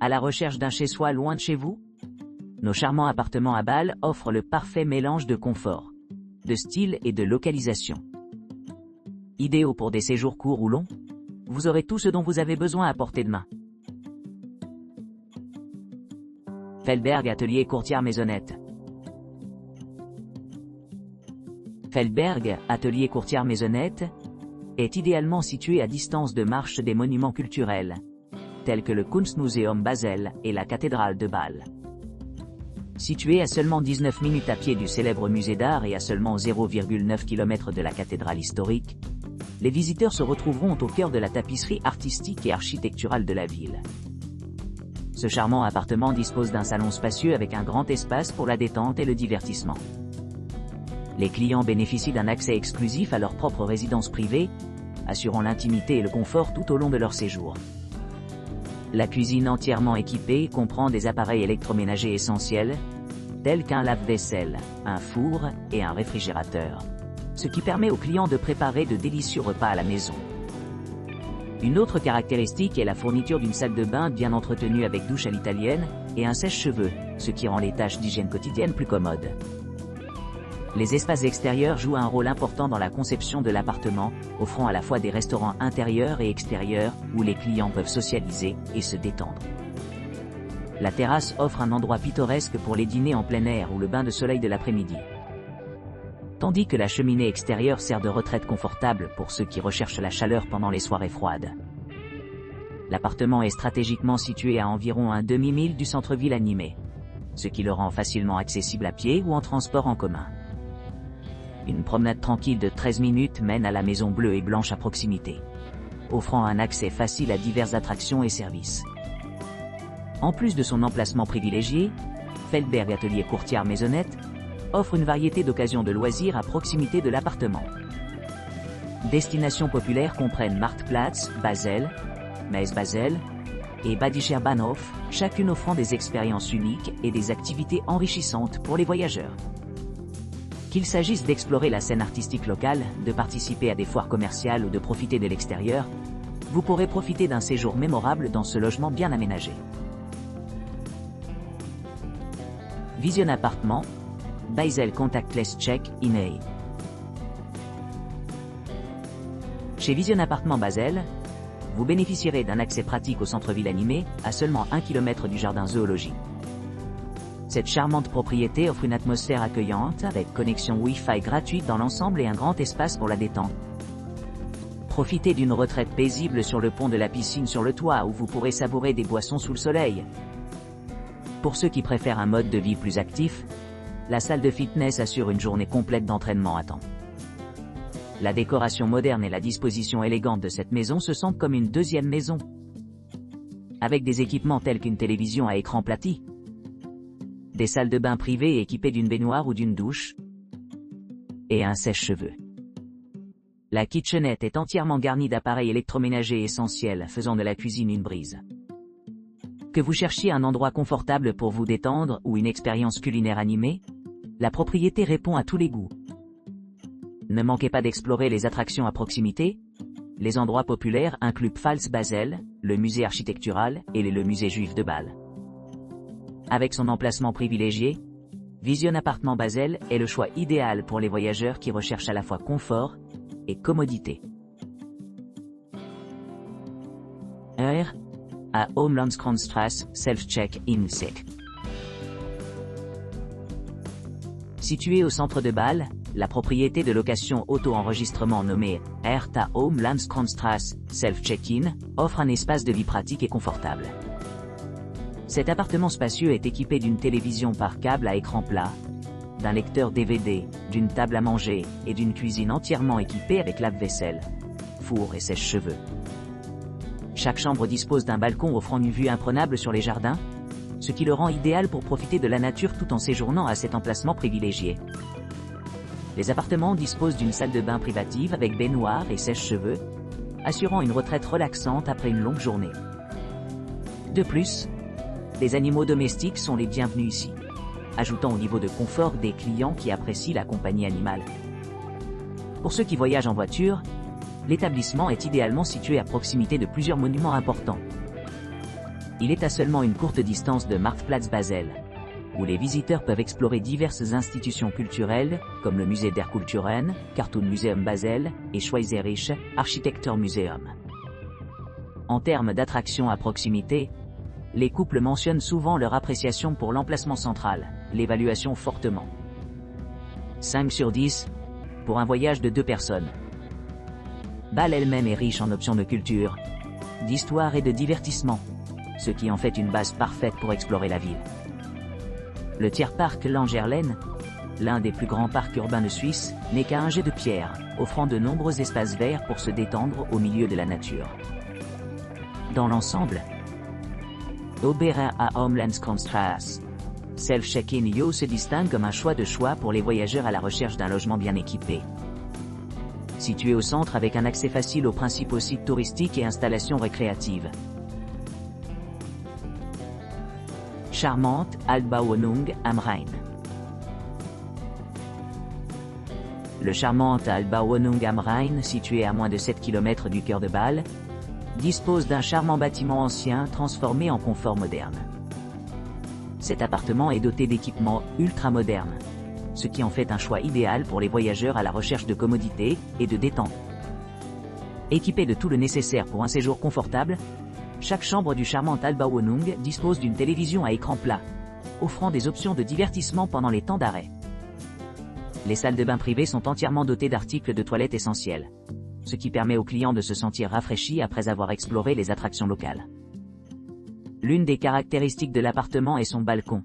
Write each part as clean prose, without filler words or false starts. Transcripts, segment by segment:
À la recherche d'un chez-soi loin de chez vous? Nos charmants appartements à Bâle offrent le parfait mélange de confort, de style et de localisation. Idéaux pour des séjours courts ou longs, vous aurez tout ce dont vous avez besoin à portée de main. Feldberg Atelier Courtière Maisonnette. Feldberg Atelier Courtière Maisonnette est idéalement situé à distance de marche des monuments culturels, tels que le Kunstmuseum Basel et la cathédrale de Bâle. Situé à seulement 19 minutes à pied du célèbre musée d'art et à seulement 0,9 km de la cathédrale historique, les visiteurs se retrouveront au cœur de la tapisserie artistique et architecturale de la ville. Ce charmant appartement dispose d'un salon spacieux avec un grand espace pour la détente et le divertissement. Les clients bénéficient d'un accès exclusif à leur propre résidence privée, assurant l'intimité et le confort tout au long de leur séjour. La cuisine entièrement équipée comprend des appareils électroménagers essentiels, tels qu'un lave-vaisselle, un four et un réfrigérateur, ce qui permet aux clients de préparer de délicieux repas à la maison. Une autre caractéristique est la fourniture d'une salle de bain bien entretenue avec douche à l'italienne et un sèche-cheveux, ce qui rend les tâches d'hygiène quotidienne plus commodes. Les espaces extérieurs jouent un rôle important dans la conception de l'appartement, offrant à la fois des restaurants intérieurs et extérieurs où les clients peuvent socialiser et se détendre. La terrasse offre un endroit pittoresque pour les dîners en plein air ou le bain de soleil de l'après-midi. Tandis que la cheminée extérieure sert de retraite confortable pour ceux qui recherchent la chaleur pendant les soirées froides. L'appartement est stratégiquement situé à environ un demi-mille du centre-ville animé, ce qui le rend facilement accessible à pied ou en transport en commun. Une promenade tranquille de 13 minutes mène à la maison bleue et blanche à proximité, offrant un accès facile à diverses attractions et services. En plus de son emplacement privilégié, Feldberg Atelier Courtière Maisonnette offre une variété d'occasions de loisirs à proximité de l'appartement. Destinations populaires comprennent Marktplatz, Basel, Metz Basel et Badischer Bahnhof, chacune offrant des expériences uniques et des activités enrichissantes pour les voyageurs. Qu'il s'agisse d'explorer la scène artistique locale, de participer à des foires commerciales ou de profiter de l'extérieur, vous pourrez profiter d'un séjour mémorable dans ce logement bien aménagé. Vision Appartement, Basel Contactless Check-in. Chez Vision Appartement Basel, vous bénéficierez d'un accès pratique au centre-ville animé, à seulement 1 km du jardin zoologique. Cette charmante propriété offre une atmosphère accueillante avec connexion Wi-Fi gratuite dans l'ensemble et un grand espace pour la détente. Profitez d'une retraite paisible sur le pont de la piscine sur le toit où vous pourrez savourer des boissons sous le soleil. Pour ceux qui préfèrent un mode de vie plus actif, la salle de fitness assure une journée complète d'entraînement à temps. La décoration moderne et la disposition élégante de cette maison se sentent comme une deuxième maison. Avec des équipements tels qu'une télévision à écran plati, des salles de bain privées équipées d'une baignoire ou d'une douche, et un sèche-cheveux. La kitchenette est entièrement garnie d'appareils électroménagers essentiels, faisant de la cuisine une brise. Que vous cherchiez un endroit confortable pour vous détendre ou une expérience culinaire animée, la propriété répond à tous les goûts. Ne manquez pas d'explorer les attractions à proximité. Les endroits populaires incluent Pfalz Basel, le musée architectural et le musée juif de Bâle. Avec son emplacement privilégié, Vision Appartement Basel est le choix idéal pour les voyageurs qui recherchent à la fois confort et commodité. À Homelandskronstrasse, Self-Check-in. Située au centre de Bâle, la propriété de location auto-enregistrement nommée Hertha Homelandskronstrasse, Self-Check-in offre un espace de vie pratique et confortable. Cet appartement spacieux est équipé d'une télévision par câble à écran plat, d'un lecteur DVD, d'une table à manger et d'une cuisine entièrement équipée avec lave-vaisselle, four et sèche-cheveux. Chaque chambre dispose d'un balcon offrant une vue imprenable sur les jardins, ce qui le rend idéal pour profiter de la nature tout en séjournant à cet emplacement privilégié. Les appartements disposent d'une salle de bain privative avec baignoire et sèche-cheveux, assurant une retraite relaxante après une longue journée. De plus, les animaux domestiques sont les bienvenus ici, ajoutant au niveau de confort des clients qui apprécient la compagnie animale. Pour ceux qui voyagent en voiture, l'établissement est idéalement situé à proximité de plusieurs monuments importants. Il est à seulement une courte distance de Marktplatz Basel, où les visiteurs peuvent explorer diverses institutions culturelles, comme le musée der Kulturen, Cartoon Museum Basel, et Schweizerische Architekturmuseum. En termes d'attractions à proximité, les couples mentionnent souvent leur appréciation pour l'emplacement central, l'évaluation fortement 5 sur 10, pour un voyage de 2 personnes. Bâle elle-même est riche en options de culture, d'histoire et de divertissement, ce qui en fait une base parfaite pour explorer la ville. Le Tierpark Langerlen, l'un des plus grands parcs urbains de Suisse, n'est qu'à un jet de pierre, offrant de nombreux espaces verts pour se détendre au milieu de la nature. Dans l'ensemble, Obera à Homlandskonstrasse, Self-Check-in Yo se distingue comme un choix pour les voyageurs à la recherche d'un logement bien équipé. Situé au centre avec un accès facile aux principaux sites touristiques et installations récréatives. Charmante Altbauwohnung am Rhein. Le charmante Altbauwohnung am Rhein, situé à moins de 7 km du cœur de Bâle, dispose d'un charmant bâtiment ancien transformé en confort moderne. Cet appartement est doté d'équipements ultra-modernes, ce qui en fait un choix idéal pour les voyageurs à la recherche de commodité et de détente. Équipé de tout le nécessaire pour un séjour confortable, chaque chambre du charmant Altbauwohnung dispose d'une télévision à écran plat, offrant des options de divertissement pendant les temps d'arrêt. Les salles de bain privées sont entièrement dotées d'articles de toilette essentiels, ce qui permet aux clients de se sentir rafraîchis après avoir exploré les attractions locales. L'une des caractéristiques de l'appartement est son balcon,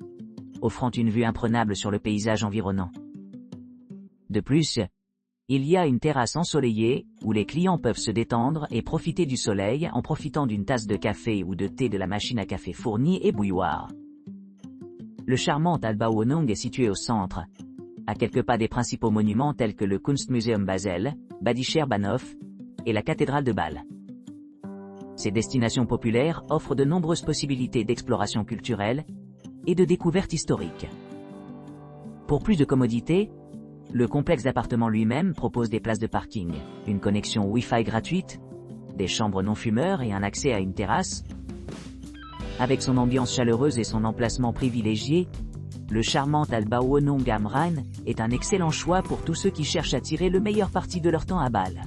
offrant une vue imprenable sur le paysage environnant. De plus, il y a une terrasse ensoleillée, où les clients peuvent se détendre et profiter du soleil en profitant d'une tasse de café ou de thé de la machine à café fournie et bouilloire. Le charmant Altbauwohnung est situé au centre, à quelques pas des principaux monuments tels que le Kunstmuseum Basel, Badischer Bahnhof, et la cathédrale de Bâle. Ces destinations populaires offrent de nombreuses possibilités d'exploration culturelle et de découverte historique. Pour plus de commodité, le complexe d'appartements lui-même propose des places de parking, une connexion Wi-Fi gratuite, des chambres non-fumeurs et un accès à une terrasse. Avec son ambiance chaleureuse et son emplacement privilégié, le charmant Altbauwohnung am Rhein est un excellent choix pour tous ceux qui cherchent à tirer le meilleur parti de leur temps à Bâle.